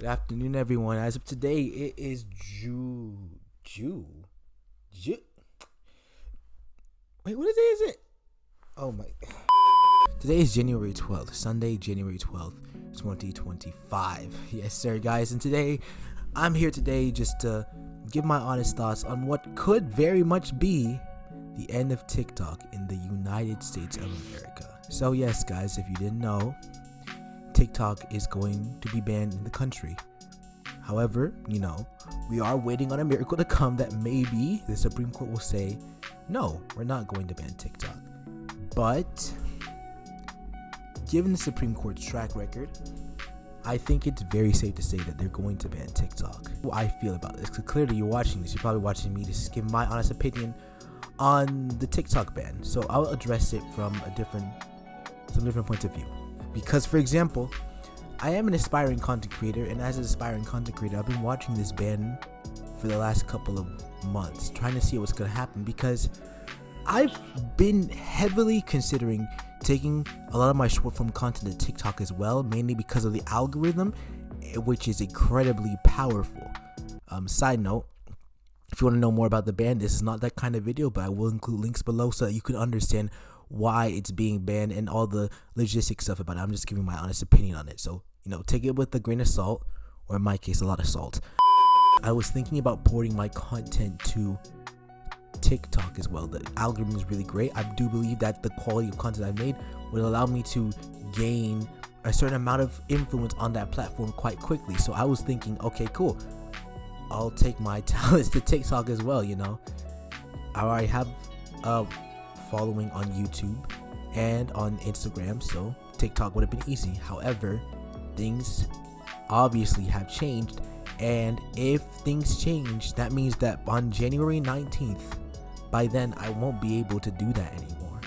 Good afternoon, everyone. As of today, it is Ju. Wait, what day is it? Oh my. Today is January 12th, Sunday, January 12th, 2025. Yes, sir, guys. And today, I'm here today just to give my honest thoughts on what could very much be the end of TikTok in the United States of America. So, yes, guys, if you didn't know, TikTok is going to be banned in the country. However, we are waiting on a miracle to come that maybe the Supreme Court will say, no, we're not going to ban TikTok. But given the Supreme Court's track record, I think it's very safe to say that they're going to ban TikTok. How I feel about this, because clearly you're watching this, you're probably watching me just give my honest opinion on the TikTok ban. So I'll address it from some different points of view. Because, for example, I am an aspiring content creator, and as an aspiring content creator, I've been watching this ban for the last couple of months, trying to see what's going to happen, because I've been heavily considering taking a lot of my short form content to TikTok as well, mainly because of the algorithm, which is incredibly powerful. Side note, if you want to know more about the ban, this is not that kind of video, but I will include links below so that you can understand why it's being banned and all the logistic stuff about it. I'm just giving my honest opinion on it. So, take it with a grain of salt, or in my case, a lot of salt. I was thinking about porting my content to TikTok as well. The algorithm is really great. I do believe that the quality of content I made would allow me to gain a certain amount of influence on that platform quite quickly. So I was thinking, okay, cool. I'll take my talents to TikTok as well, I already have following on YouTube and on Instagram, so TikTok would have been easy. However, things obviously have changed, and if things change, that means that on January 19th, by then I won't be able to do that anymore.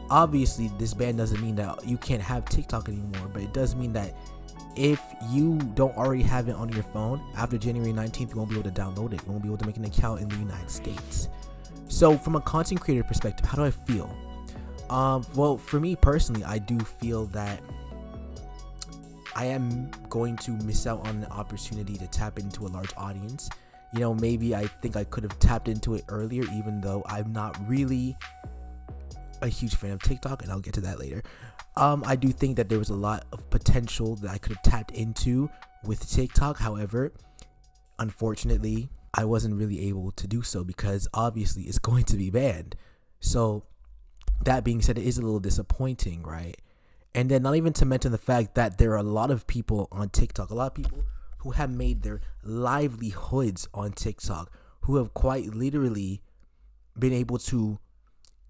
Obviously, this ban doesn't mean that you can't have TikTok anymore, but it does mean that if you don't already have it on your phone, after January 19th, you won't be able to download it. You won't be able to make an account in the United States. So from a content creator perspective, how do I feel? Well, for me personally, I do feel that I am going to miss out on the opportunity to tap into a large audience. Maybe I think I could have tapped into it earlier, even though I'm not really a huge fan of TikTok, and I'll get to that later. I do think that there was a lot of potential that I could have tapped into with TikTok. However, unfortunately, I wasn't really able to do so because obviously it's going to be banned. So that being said, it is a little disappointing, right? And then not even to mention the fact that there are a lot of people on TikTok, a lot of people who have made their livelihoods on TikTok, who have quite literally been able to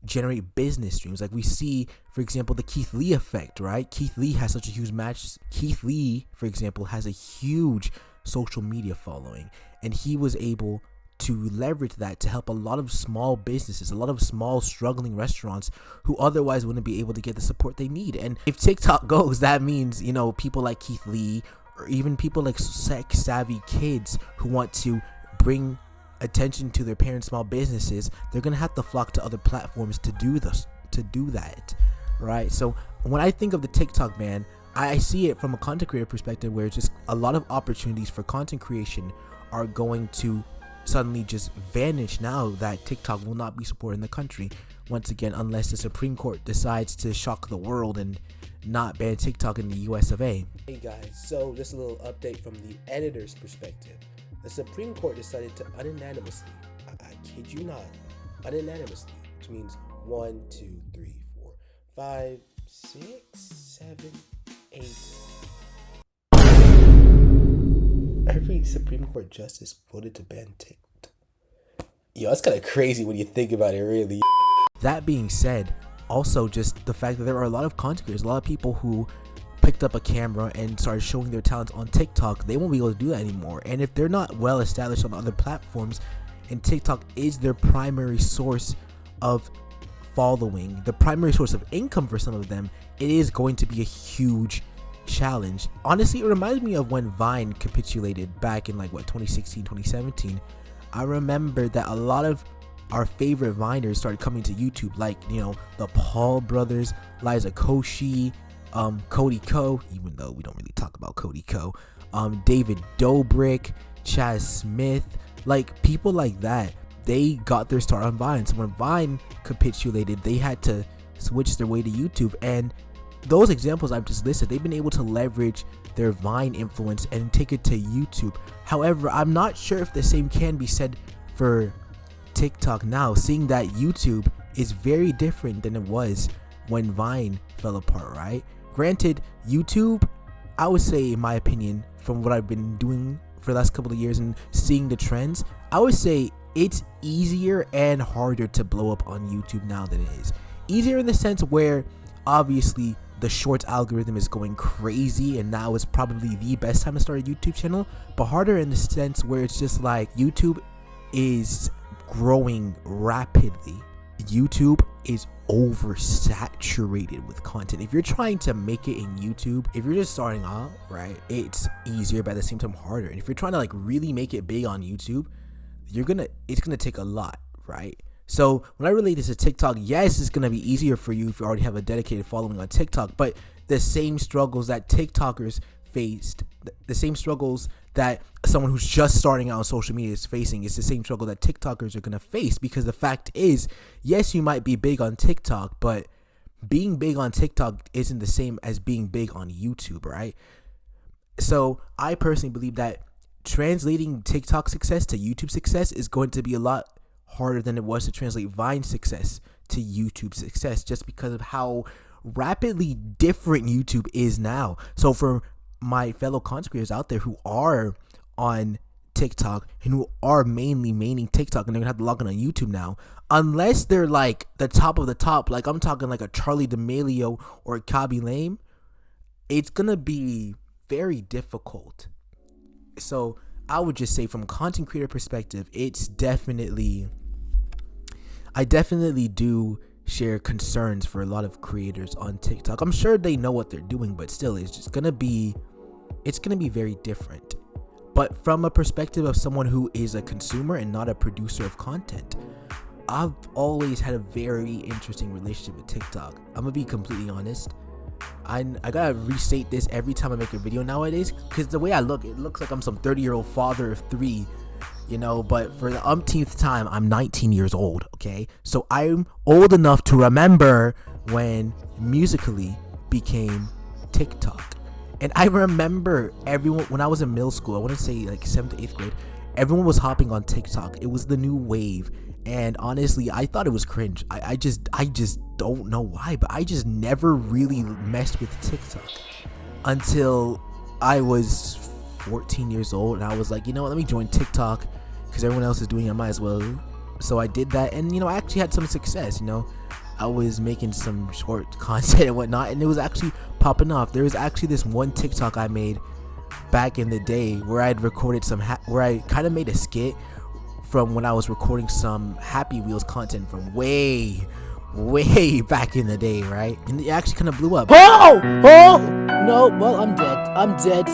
generate business streams. Like we see, for example, the Keith Lee effect, right? Keith Lee has such a huge match. Keith Lee, for example, has a huge social media following, and he was able to leverage that to help a lot of small businesses, a lot of small struggling restaurants who otherwise wouldn't be able to get the support they need. And if TikTok goes, that means, people like Keith Lee, or even people like sex savvy kids who want to bring attention to their parents' small businesses, they're gonna have to flock to other platforms to do that, right? So when I think of the TikTok ban, I see it from a content creator perspective, where it's just a lot of opportunities for content creation are going to suddenly just vanish now that TikTok will not be supported in the country once again, unless the Supreme Court decides to shock the world and not ban TikTok in the US of A. Hey guys, so just a little update from the editor's perspective. The Supreme Court decided to unanimously, I kid you not, unanimously, which means 1, 2, 3, 4, 5, 6, 7, 8. Every Supreme Court justice voted to ban TikTok. Yo, that's kind of crazy when you think about it, really. That being said, also just the fact that there are a lot of content creators, a lot of people who picked up a camera and started showing their talents on TikTok, they won't be able to do that anymore. And if they're not well established on other platforms, and TikTok is their primary source of following, the primary source of income for some of them, it is going to be a huge challenge. Honestly, it reminds me of when Vine capitulated back in 2016, 2017. I remember that a lot of our favorite Viners started coming to YouTube, like the Paul brothers, Liza Koshy, Cody Ko, even though we don't really talk about Cody Ko, David Dobrik, Chaz Smith, like people like that. They got their start on Vine. So when Vine capitulated, they had to switch their way to YouTube. And those examples I've just listed, they've been able to leverage their Vine influence and take it to YouTube. However, I'm not sure if the same can be said for TikTok now, seeing that YouTube is very different than it was when Vine fell apart, right? Granted, YouTube, I would say, in my opinion, from what I've been doing for the last couple of years and seeing the trends, I would say it's easier and harder to blow up on YouTube now than it is. Easier in the sense where obviously the shorts algorithm is going crazy and now is probably the best time to start a YouTube channel, but harder in the sense where it's just like YouTube is growing rapidly. YouTube is oversaturated with content. If you're trying to make it in YouTube, if you're just starting out, right, it's easier but at the same time harder. And if you're trying to like really make it big on YouTube, it's gonna take a lot, right? So when I relate this to TikTok, yes, it's gonna be easier for you if you already have a dedicated following on TikTok, but the same struggles that TikTokers faced, the same struggles that someone who's just starting out on social media is facing, is the same struggle that TikTokers are gonna face. Because the fact is, yes, you might be big on TikTok, but being big on TikTok isn't the same as being big on YouTube, right? So I personally believe that translating TikTok success to YouTube success is going to be a lot harder than it was to translate Vine success to YouTube success, just because of how rapidly different YouTube is now. So for my fellow content creators out there who are on TikTok and who are maining TikTok, and they're gonna have to log in on YouTube now, unless they're like the top of the top, like I'm talking like a Charlie D'Amelio or a Kaby Lame, it's gonna be very difficult. So I would just say, from a content creator perspective, I definitely do share concerns for a lot of creators on TikTok. I'm sure they know what they're doing, but still, it's gonna be very different. But from a perspective of someone who is a consumer and not a producer of content, I've always had a very interesting relationship with TikTok. I'm gonna be completely honest. I gotta restate this every time I make a video nowadays, because the way I look, it looks like I'm some 30-year-old father of 3, you know, but for the umpteenth time, I'm 19 years old, okay? So I'm old enough to remember when Musical.ly became TikTok. And I remember everyone, when I was in middle school, I want to say like 7th to 8th grade, everyone was hopping on TikTok. It was the new wave. And honestly, I thought it was cringe. I just don't know why, but I just never really messed with TikTok until I was 14 years old, and I was like, you know what, let me join TikTok because everyone else is doing it, I might as well. So I did that, and you know, I actually had some success. You know, I was making some short content and whatnot, and it was actually popping off. There was actually this one TikTok I made back in the day where I'd recorded where I kind of made a skit from when I was recording some Happy Wheels content from way back in the day, right? And it actually kind of blew up. Oh! No, well, I'm dead.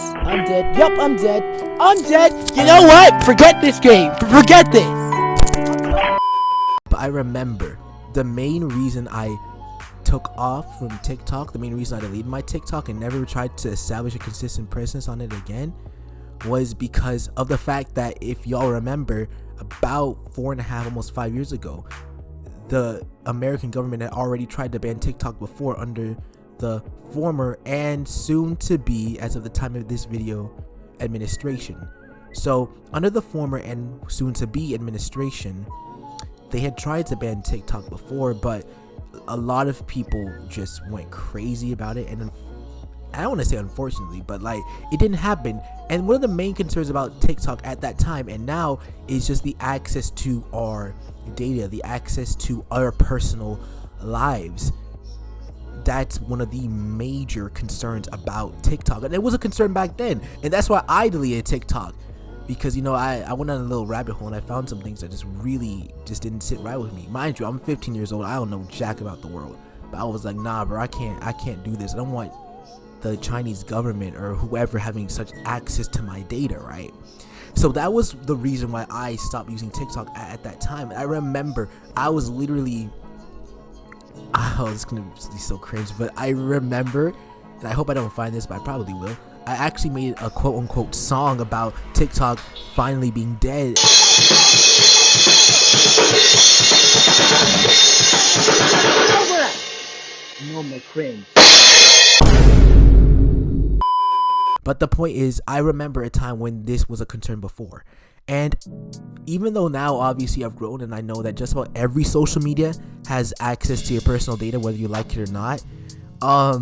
Yup, I'm dead. You know what? Forget this game. Forget this. But I remember the main reason I took off from TikTok, the main reason I deleted my TikTok and never tried to establish a consistent presence on it again, was because of the fact that, if y'all remember, about 4.5, almost 5 years ago, the American government had already tried to ban TikTok before under the former and soon to be, as of the time of this video, administration. So under the former and soon to be administration, they had tried to ban TikTok before, but a lot of people just went crazy about it, and I don't want to say unfortunately, but like, it didn't happen. And one of the main concerns about TikTok at that time and now is just the access to our data, the access to our personal lives. That's one of the major concerns about TikTok, and it was a concern back then, and that's why I deleted TikTok, because, you know, I went on a little rabbit hole and I found some things that just didn't sit right with me. Mind you, I'm 15 years old, I don't know jack about the world, but I was like, nah bro, I can't do this. I don't want the Chinese government or whoever having such access to my data, right? So that was the reason why I stopped using TikTok at that time. I remember I was literally, oh, it's gonna be so cringe, but I remember, and I hope I don't find this, but I probably will. I actually made a quote unquote song about TikTok finally being dead. No more cringe. But the point is, I remember a time when this was a concern before. And even though now obviously I've grown and I know that just about every social media has access to your personal data, whether you like it or not. I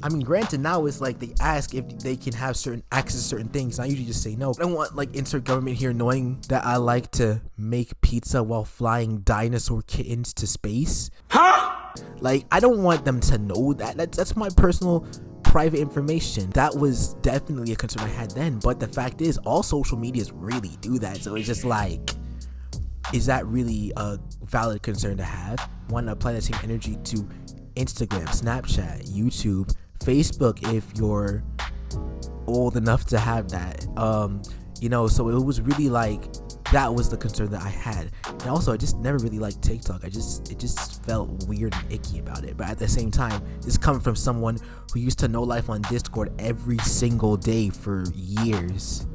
mean, granted, now it's like they ask if they can have certain access to certain things. I usually just say no. I don't want like insert government here knowing that I like to make pizza while flying dinosaur kittens to space. Huh? Like, I don't want them to know that. That's my personal private information. That was definitely a concern I had then. But the fact is, all social medias really do that. So it's just like, is that really a valid concern to have? Want to apply that same energy to Instagram, Snapchat, YouTube, Facebook if you're old enough to have that. You know, so it was really like, that was the concern that I had. And also, I just never really liked TikTok. It just felt weird and icky about it. But at the same time, this coming from someone who used to know life on Discord every single day for years.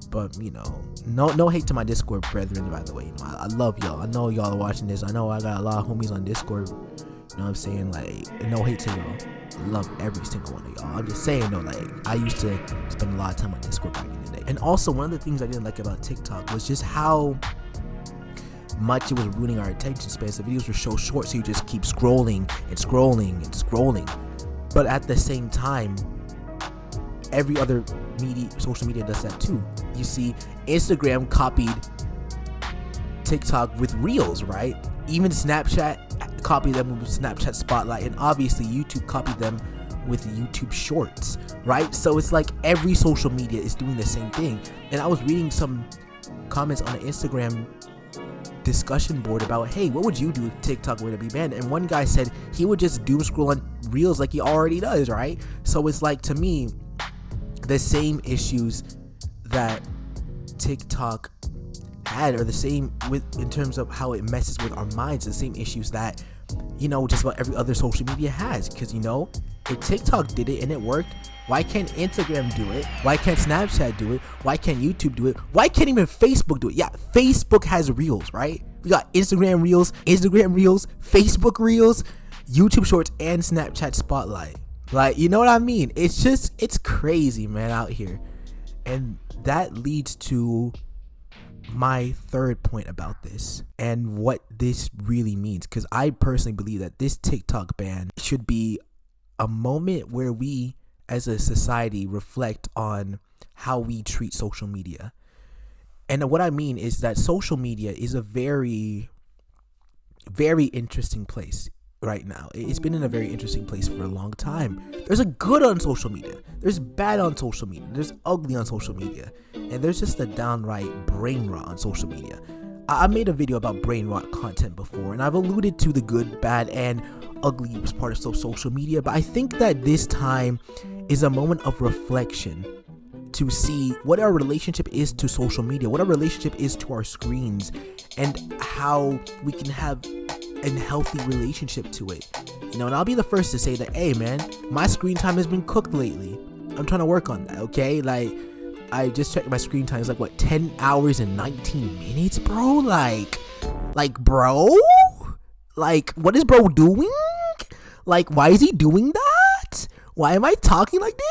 But, you know, no hate to my Discord brethren, by the way. You know, I love y'all. I know y'all are watching this. I know I got a lot of homies on Discord. You know what I'm saying? Like, no hate to y'all. I love every single one of y'all. I'm just saying though, like, I used to spend a lot of time on Discord back in the day. And also, one of the things I didn't like about TikTok was just how much it was ruining our attention spans. The videos were so short, so you just keep scrolling and scrolling and scrolling. But at the same time, every other social media does that too. You see, Instagram copied TikTok with Reels, right? Even Snapchat copied them with Snapchat Spotlight, and obviously YouTube copied them with YouTube Shorts, right? So it's like every social media is doing the same thing. And I was reading some comments on the Instagram discussion board about, hey, what would you do if TikTok were to be banned? And one guy said he would just doom scroll on Reels like he already does, right? So it's like, to me, the same issues that TikTok had are the same in terms of how it messes with our minds, the same issues that, you know, just about every other social media has. Because, you know, if TikTok did it and it worked, why can't Instagram do it? Why can't Snapchat do it? Why can't YouTube do it? Why can't even Facebook do it? Yeah, Facebook has Reels, right? We got Instagram Reels, Facebook Reels, YouTube Shorts, and Snapchat Spotlight. Like, you know what I mean? It's crazy, man, out here. And that leads to my third point about this and what this really means, because I personally believe that this TikTok ban should be a moment where we as a society reflect on how we treat social media. And what I mean is that social media is a very, very interesting place right now. It's been in a very interesting place for a long time. There's a good on social media, there's bad on social media, there's ugly on social media, and there's just a downright brain rot on social media. I made a video about brain rot content before, and I've alluded to the good, bad, and ugly as part of social media, but I think that this time is a moment of reflection to see what our relationship is to social media, what our relationship is to our screens, and how we can have a healthy relationship to it. You know, and I'll be the first to say that, hey man, my screen time has been cooked lately. I'm trying to work on that, okay? Like, I just checked my screen time. It's like, what, 10 hours and 19 minutes, bro? Like, bro? Like, what is bro doing? Like, why is he doing that? Why am I talking like this?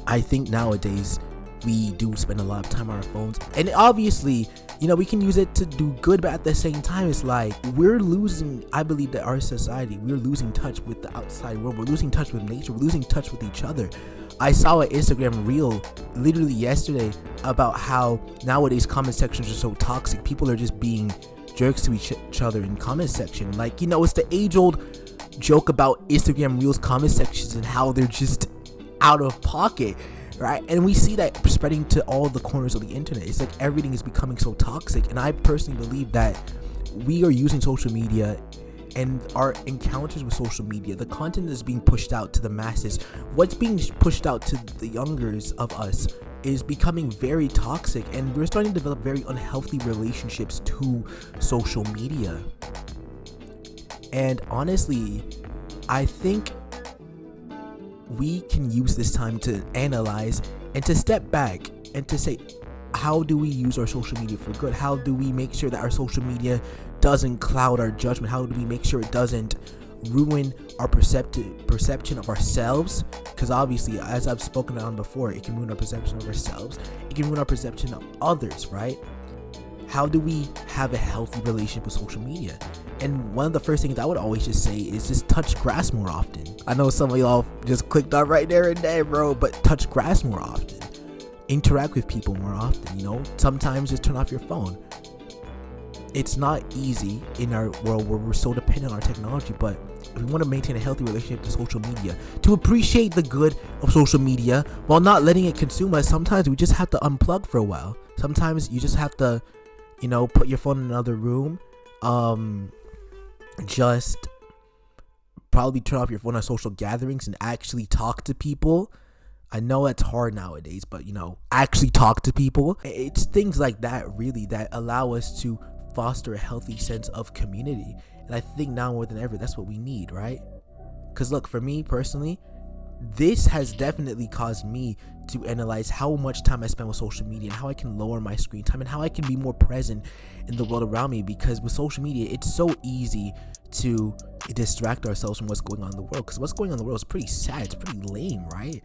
I think nowadays we do spend a lot of time on our phones, and obviously, you know, we can use it to do good, but at the same time, it's like we're losing, I believe that our society, we're losing touch with the outside world, we're losing touch with nature, we're losing touch with each other. I saw an Instagram reel literally yesterday about how nowadays comment sections are so toxic. People are just being jerks to each other in comment section. Like, you know, it's the age-old joke about Instagram reels comment sections and how they're just out of pocket, right? And we see that spreading to all the corners of the internet. It's like everything is becoming so toxic, and I personally believe that we are using social media and our encounters with social media, the content that's being pushed out to the masses, what's being pushed out to the youngers of us, is becoming very toxic, and we're starting to develop very unhealthy relationships to social media. And honestly, I think we can use this time to analyze and to step back and to say, how do we use our social media for good? How do we make sure that our social media doesn't cloud our judgment? How do we make sure it doesn't ruin our perception of ourselves? Because obviously, as I've spoken on before, it can ruin our perception of ourselves. It can ruin our perception of others, right? How do we have a healthy relationship with social media? And one of the first things I would always just say is just touch grass more often. I know some of y'all just clicked on right there and there, bro, but touch grass more often. Interact with people more often, Sometimes just turn off your phone. It's not easy in our world where we're so dependent on our technology, but if we want to maintain a healthy relationship to social media, to appreciate the good of social media while not letting it consume us, sometimes we just have to unplug for a while. Sometimes you just have to, put your phone in another room. Just probably turn off your phone on social gatherings and actually talk to people. I know it's hard nowadays, but actually talk to people. It's things like that really that allow us to foster a healthy sense of community. And I think now more than ever, that's what we need, right? Because look, for me personally, this has definitely caused me to analyze how much time I spend with social media and how I can lower my screen time and how I can be more present in the world around me. Because with social media, it's so easy to distract ourselves from what's going on in the world, because what's going on in the world is pretty sad, it's pretty lame, right?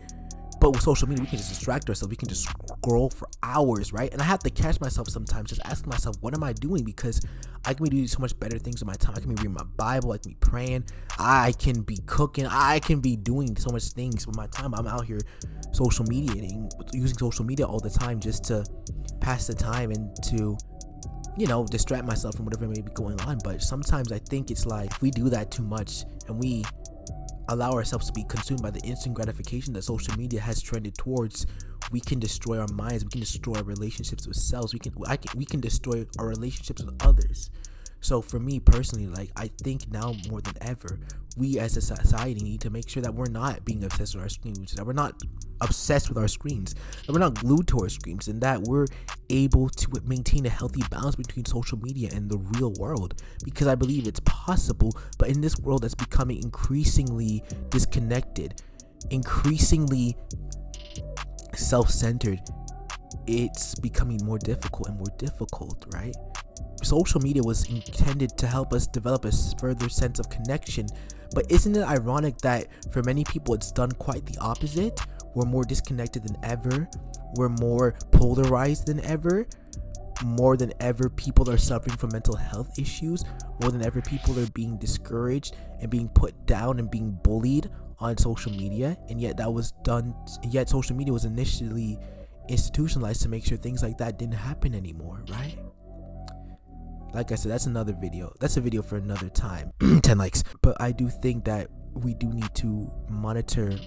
But with social media, we can just distract ourselves. We can just scroll for hours, right? And I have to catch myself sometimes, just asking myself, what am I doing? Because I can be doing so much better things with my time. I can be reading my Bible. I can be praying. I can be cooking. I can be doing so much things with my time. I'm out here social mediating, using social media all the time just to pass the time and to, distract myself from whatever may be going on. But sometimes I think it's like if we do that too much and we allow ourselves to be consumed by the instant gratification that social media has trended towards, we can destroy our minds. We can destroy our relationships with selves. We can destroy our relationships with others. So for me personally, I think now more than ever, we as a society need to make sure that we're not being obsessed with our screens, that we're not obsessed with our screens, that we're not glued to our screens, and that we're able to maintain a healthy balance between social media and the real world. Because I believe it's possible, but in this world that's becoming increasingly disconnected, increasingly self-centered, it's becoming more difficult and more difficult, right? Social media was intended to help us develop a further sense of connection, but isn't it ironic that for many people it's done quite the opposite? We're more disconnected than ever. We're more polarized than ever. More than ever, people are suffering from mental health issues. More than ever, people are being discouraged and being put down and being bullied on social media. And yet social media was initially institutionalized to make sure things like that didn't happen anymore, right? Like I said, that's another video. That's a video for another time. 10 likes. But I do think that we do need to monitor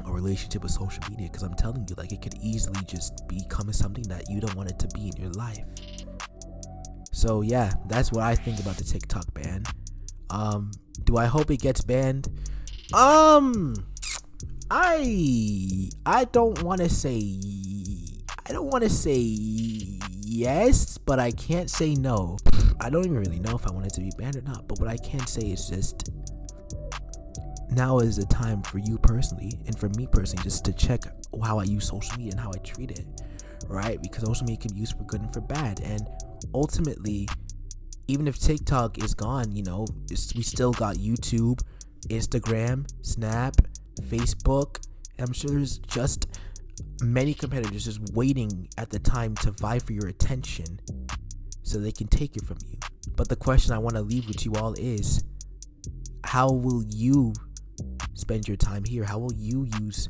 a relationship with social media, because I'm telling you, it could easily just become something that you don't want it to be in your life. So yeah, that's what I think about the TikTok ban. Do I hope it gets banned? I don't want to say yes, but I can't say no. I don't even really know if I want it to be banned or not, but what I can say is just now is the time for you personally and for me personally just to check how I use social media and how I treat it, right? Because social media can be used for good and for bad, and ultimately, even if TikTok is gone, we still got YouTube, Instagram, Snap, Facebook. I'm sure there's just many competitors just waiting at the time to vie for your attention so they can take it from you. But the question I want to leave with you all is, how will you spend your time here? How will you use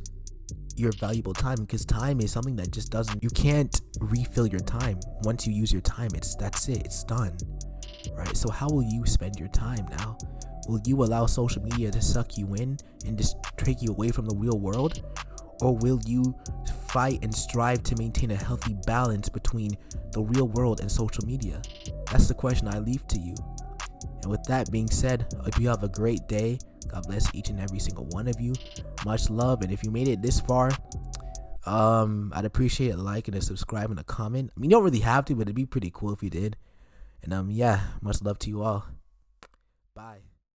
your valuable time? Because time is something that just you can't refill your time. Once you use your time, that's it, it's done, right? So how will you spend your time now? Will you allow social media to suck you in and just take you away from the real world? Or will you fight and strive to maintain a healthy balance between the real world and social media? That's the question I leave to you. And with that being said, I hope you have a great day. God bless each and every single one of you. Much love. And if you made it this far, I'd appreciate a like and a subscribe and a comment. I mean, you don't really have to, but it'd be pretty cool if you did. And yeah, much love to you all. Bye.